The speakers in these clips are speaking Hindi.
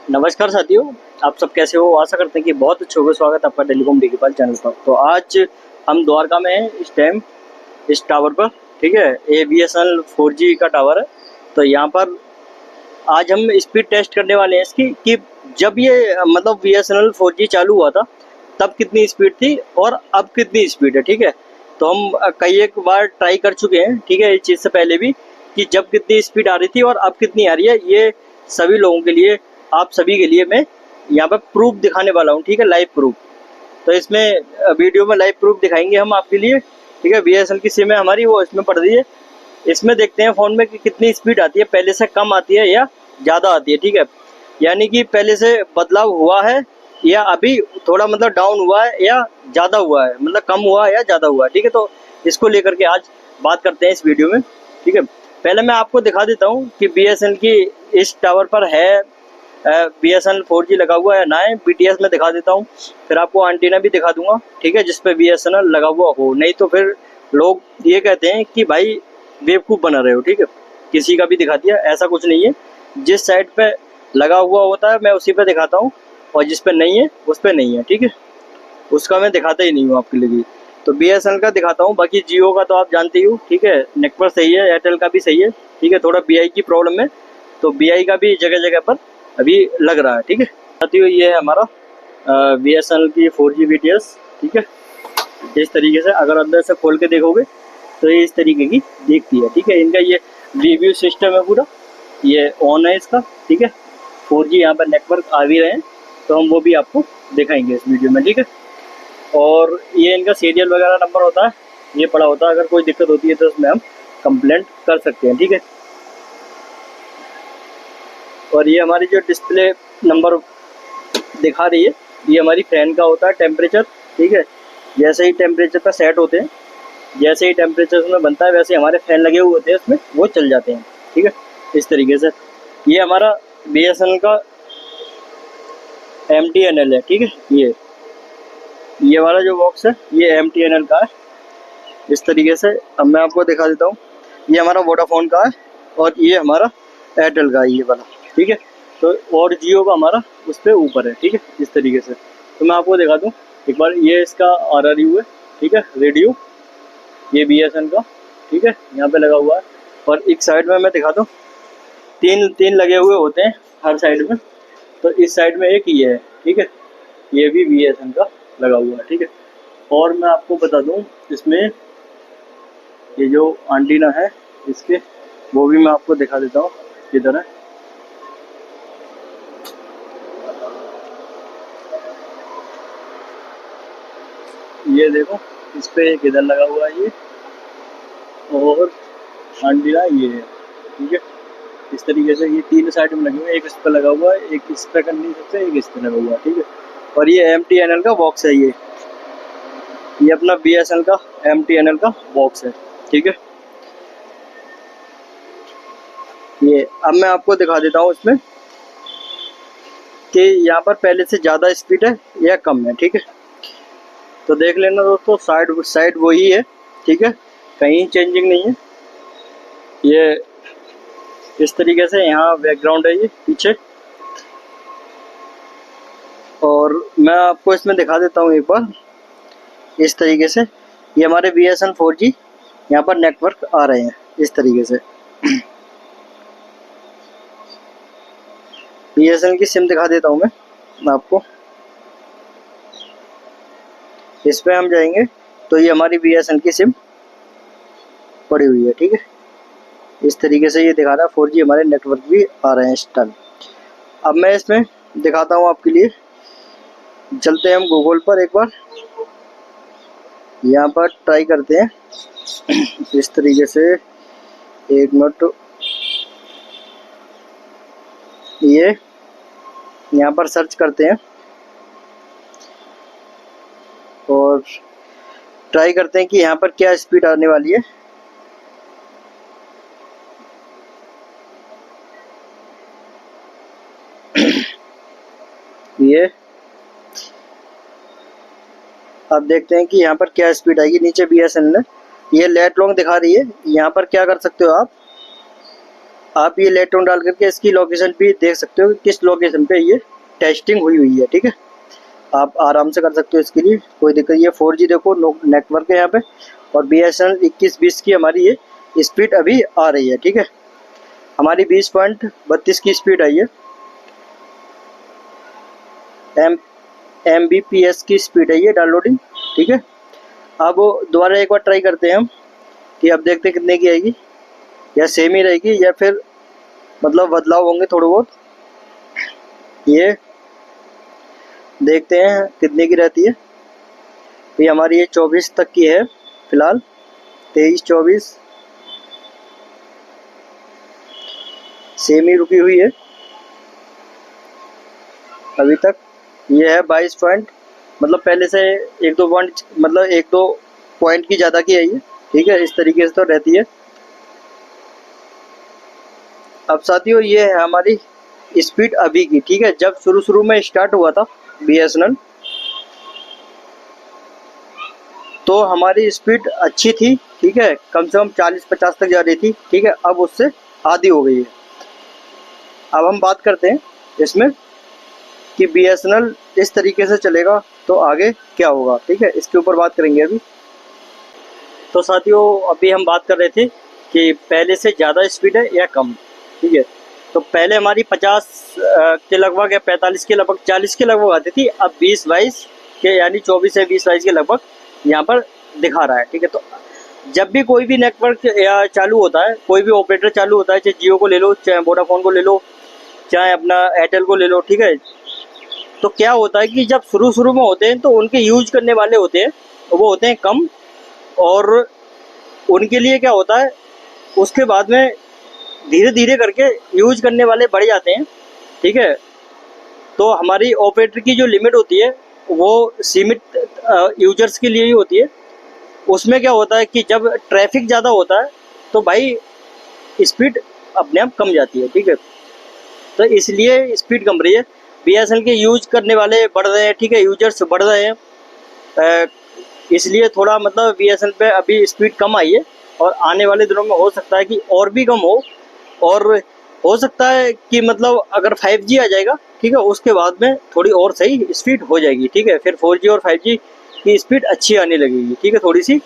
नमस्कार साथियों, आप सब कैसे हो? आशा करते हैं कि बहुत अच्छे होंगे। स्वागत है आपका टेलीकॉम डिजिटल चैनल पर। तो आज हम द्वारका में हैं इस टाइम, इस टावर पर। ठीक है, ये BSNL 4G का टावर है। तो यहाँ पर आज हम स्पीड टेस्ट करने वाले हैं इसकी कि जब ये मतलब BSNL 4G चालू हुआ था तब कितनी स्पीड थी और अब कितनी स्पीड है। ठीक है, तो हम कई एक बार ट्राई कर चुके हैं। ठीक है, इस चीज़ से पहले भी कि जब कितनी स्पीड आ रही थी और अब कितनी आ रही है। ये सभी लोगों के लिए, आप सभी के लिए मैं यहाँ पर प्रूफ दिखाने वाला हूँ। ठीक है, लाइव प्रूफ। तो इसमें वीडियो में लाइव प्रूफ दिखाएंगे हम आपके लिए। ठीक है, BSNL की सिम है हमारी, वो इसमें पड़ रही है। इसमें देखते हैं फ़ोन में कि कितनी स्पीड आती है, पहले से कम आती है या ज़्यादा आती है। ठीक है, यानी कि पहले से बदलाव हुआ है या अभी थोड़ा मतलब डाउन हुआ है या ज़्यादा हुआ है, मतलब कम हुआ है या ज़्यादा हुआ है। ठीक है, तो इसको लेकर के आज बात करते हैं इस वीडियो में। ठीक है, पहले मैं आपको दिखा देता हूँ कि BSNL की इस टावर पर है BSNL 4G लगा हुआ है ना है। BTS में दिखा देता हूँ, फिर आपको एंटीना भी दिखा दूंगा। ठीक है, जिस पे BSNL लगा हुआ हो, नहीं तो फिर लोग ये कहते हैं कि भाई बेवकूफ़ बना रहे हो। ठीक है, किसी का भी दिखा दिया, ऐसा कुछ नहीं है। जिस साइड पे लगा हुआ होता है मैं उसी पे दिखाता हूँ, और जिस पे नहीं है उस पे नहीं है। ठीक है, उसका मैं दिखाता ही नहीं हूँ आपके लिए। तो BSNL का दिखाता हूँ, बाकी जियो का तो आप जानते ही हो। ठीक है, नेटवर्क सही है, एयरटेल का भी सही है। ठीक है, थोड़ा BI की प्रॉब्लम है, तो BI का भी जगह जगह पर अभी लग रहा है। ठीक है साथियों, ये है हमारा BSNL की 4G BTS। ठीक है, इस तरीके से अगर अंदर से खोल के देखोगे तो ये इस तरीके की दिखती है। ठीक है, इनका ये रिव्यू सिस्टम है पूरा, ये ऑन है इसका। ठीक है, 4G यहाँ पर नेटवर्क आ भी रहे हैं, तो हम वो भी आपको दिखाएंगे इस वीडियो में। ठीक है, और ये इनका सीरियल वगैरह नंबर होता है, ये पड़ा होता है। अगर कोई दिक्कत होती है तो उसमें हम कंप्लेंट कर सकते हैं। ठीक है, और ये हमारी जो डिस्प्ले नंबर दिखा रही है, ये हमारी फैन का होता है टेम्परेचर। ठीक है, जैसे ही टेम्परेचर पर सेट होते हैं, जैसे ही टेम्परेचर उसमें बनता है, वैसे हमारे फैन लगे हुए होते हैं उसमें, वो चल जाते हैं। ठीक है, इस तरीके से ये हमारा BSNL का MTNL है। ठीक है, ये वाला जो बॉक्स है ये MTNL का है। इस तरीके से अब मैं आपको दिखा देता हूँ, ये हमारा वोडाफोन का है और ये हमारा एयरटेल का है, ये वाला। ठीक है, तो और जियो का हमारा उस पर ऊपर है। ठीक है, इस तरीके से। तो मैं आपको दिखा दूँ एक बार, ये इसका RRU है। ठीक है, रेडियो, ये BSNL का। ठीक है, यहाँ पे लगा हुआ है। और एक साइड में मैं दिखा दूँ, तीन तीन लगे हुए होते हैं हर साइड में, तो इस साइड में एक ये है। ठीक है, ये भी BSNL का लगा हुआ है। ठीक है, और मैं आपको बता दूं इसमें ये जो एंटीना है इसके, वो भी मैं आपको दिखा देता हूँ किधर है। ये देखो, इस पे किधर लगा हुआ है ये, और एंटीना ये है। ठीक है, इस तरीके से ये तीन साइड में लगे हुए हैं, एक इस पर लगा हुआ है, एक इस पर करनी सकते, एक इस पर लगा हुआ है। ठीक है, और ये MTNL का बॉक्स है, ये अपना BSNL का MTNL का बॉक्स है। ठीक है, ये अब मैं आपको दिखा देता हूँ इसमें कि यहाँ पर पहले से ज़्यादा स्पीड है या कम है। ठीक है, तो देख लेना दोस्तों, साइड साइड वही है। ठीक है, कहीं चेंजिंग नहीं है। ये इस तरीके से यहाँ बैकग्राउंड है ये पीछे, और मैं आपको इसमें दिखा देता हूँ एक बार। इस तरीके से ये हमारे BSNL 4G यहाँ पर नेटवर्क आ रहे हैं इस तरीके से। BSNL की सिम दिखा देता हूँ मैं आपको। इस पे हम जाएंगे तो ये हमारी BSNL की सिम पड़ी हुई है। ठीक है, इस तरीके से ये दिखा रहा है 4G हमारे नेटवर्क भी आ रहे हैं इस टाइम। अब मैं इसमें दिखाता हूँ आपके लिए। चलते हैं हम गूगल पर एक बार, यहाँ पर ट्राई करते हैं इस तरीके से। एक मिनट, ये यहाँ पर सर्च करते हैं और ट्राई करते हैं कि यहाँ पर क्या स्पीड आने वाली है। ये अब देखते हैं कि यहाँ पर क्या स्पीड आएगी। नीचे BSNL है, ये लेट लॉन्ग दिखा रही है। यहाँ पर क्या कर सकते हो आप ये लेटर डाल करके इसकी लोकेशन भी देख सकते हो कि किस लोकेशन पे ये टेस्टिंग हुई है। ठीक है, आप आराम से कर सकते हो, इसके लिए कोई दिक्कत। ये 4G देखो नेटवर्क है यहाँ पे, और BSNL 2120 की हमारी ये स्पीड अभी आ रही है। ठीक है, हमारी 20.32 की स्पीड आई है, Mbps की स्पीड है ये डाउनलोडिंग। ठीक है, अब दोबारा एक बार ट्राई करते हैं हम कि अब देखते हैं कितने की आएगी, या सेम ही रहेगी या फिर मतलब बदलाव होंगे थोड़े बहुत। ये देखते हैं कितने की रहती है। ये हमारी ये 24 तक की है फिलहाल, 23-24 सेम ही रुकी हुई है अभी तक। ये है 22 पॉइंट, मतलब पहले से 1-2 पॉइंट, मतलब 1-2 पॉइंट की ज़्यादा की है ये। ठीक है, इस तरीके से तो रहती है। अब साथियों ये है हमारी स्पीड अभी की। ठीक है, जब शुरू में स्टार्ट हुआ था BSNL तो हमारी स्पीड अच्छी थी। ठीक है, कम से कम 40-50 तक जा रही थी। ठीक है, अब उससे आधी हो गई है। अब हम बात करते हैं इसमें कि BSNL इस तरीके से चलेगा तो आगे क्या होगा। ठीक है, इसके ऊपर बात करेंगे अभी। तो साथियों अभी हम बात कर रहे थे कि पहले से ज़्यादा स्पीड है या कम। ठीक है, तो पहले हमारी 50 के लगभग या 45 के लगभग, 40 के लगभग आती थी। अब 20-22 के यानी 24 से 20-22 के लगभग यहाँ पर दिखा रहा है। ठीक है, तो जब भी कोई भी नेटवर्क या चालू होता है, कोई भी ऑपरेटर चालू होता है, चाहे जियो को ले लो, चाहे वोडाफोन को ले लो, चाहे अपना एयरटेल को ले लो। ठीक है, तो क्या होता है कि जब शुरू में होते हैं तो उनके यूज करने वाले होते हैं वो होते हैं कम, और उनके लिए क्या होता है उसके बाद में धीरे धीरे करके यूज करने वाले बढ़ जाते हैं। ठीक है, तो हमारी ऑपरेटर की जो लिमिट होती है वो सीमित यूजर्स के लिए ही होती है। उसमें क्या होता है कि जब ट्रैफिक ज़्यादा होता है तो भाई स्पीड अपने आप कम जाती है। ठीक है, तो इसलिए स्पीड कम रही है। BSNL के यूज करने वाले बढ़ रहे हैं। ठीक है, यूजर्स बढ़ रहे हैं, इसलिए थोड़ा मतलब BSNL पे अभी स्पीड कम आई है, और आने वाले दिनों में हो सकता है कि और भी कम हो, और हो सकता है कि मतलब अगर 5G आ जाएगा, ठीक है, उसके बाद में थोड़ी और सही स्पीड हो जाएगी। ठीक है, फिर 4G और 5G की स्पीड अच्छी आने लगेगी। ठीक है, थोड़ी सी,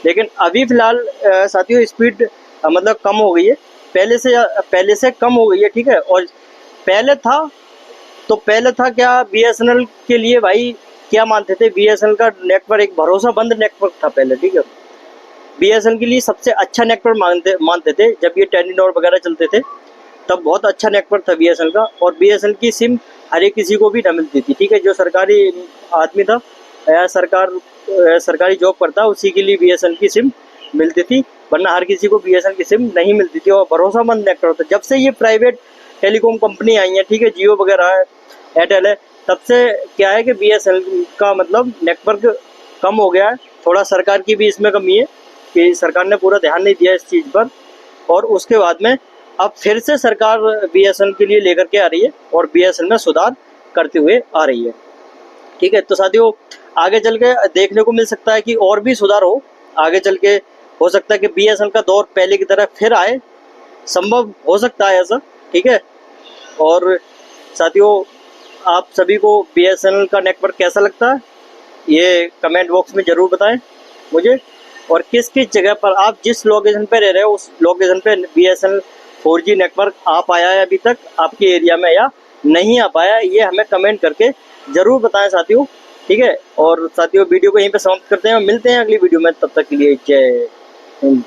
लेकिन अभी फ़िलहाल साथियों स्पीड मतलब कम हो गई है, पहले से कम हो गई है। ठीक है, और पहले था क्या BSNL के लिए भाई क्या मानते थे, BSNL का नेटवर्क एक भरोसाबंद नेटवर्क था पहले। ठीक है, BSNL के लिए सबसे अच्छा नेटवर्क मानते थे। जब ये टेलीनॉर वगैरह चलते थे तब बहुत अच्छा नेटवर्क था BSNL का, और BSNL की सिम हर एक किसी को भी न मिलती थी। ठीक है, जो सरकारी आदमी था या सरकारी जॉब करता उसी के लिए BSNL की सिम मिलती थी, वरना हर किसी को BSNL की सिम नहीं मिलती थी, और भरोसामंद नेटवर्क था। जब से ये प्राइवेट टेलीकॉम कंपनी आई है, ठीक है, जियो वगैरह है, एयरटेल है, तब से क्या है कि BSNL का मतलब नेटवर्क कम हो गया है। थोड़ा सरकार की भी इसमें कमी है कि सरकार ने पूरा ध्यान नहीं दिया इस चीज़ पर, और उसके बाद में अब फिर से सरकार BSNL के लिए लेकर के आ रही है और BSNL में सुधार करते हुए आ रही है। ठीक है, तो साथियों आगे चल के देखने को मिल सकता है कि और भी सुधार हो आगे चल के। हो सकता है कि BSNL का दौर पहले की तरह फिर आए, संभव हो सकता है ऐसा। ठीक है, और साथियों आप सभी को BSNL का नेटवर्क कैसा लगता है ये कमेंट बॉक्स में ज़रूर बताएं मुझे, और किस किस जगह पर आप जिस लोकेशन पे रह रहे हो उस लोकेशन पे BSNL 4G नेटवर्क आ पाया है अभी तक आपके एरिया में या नहीं आ पाया, ये हमें कमेंट करके ज़रूर बताएं साथियों। ठीक है, और साथियों वीडियो को यहीं पे समाप्त करते हैं, मिलते हैं अगली वीडियो में, तब तक के लिए जय हिंद।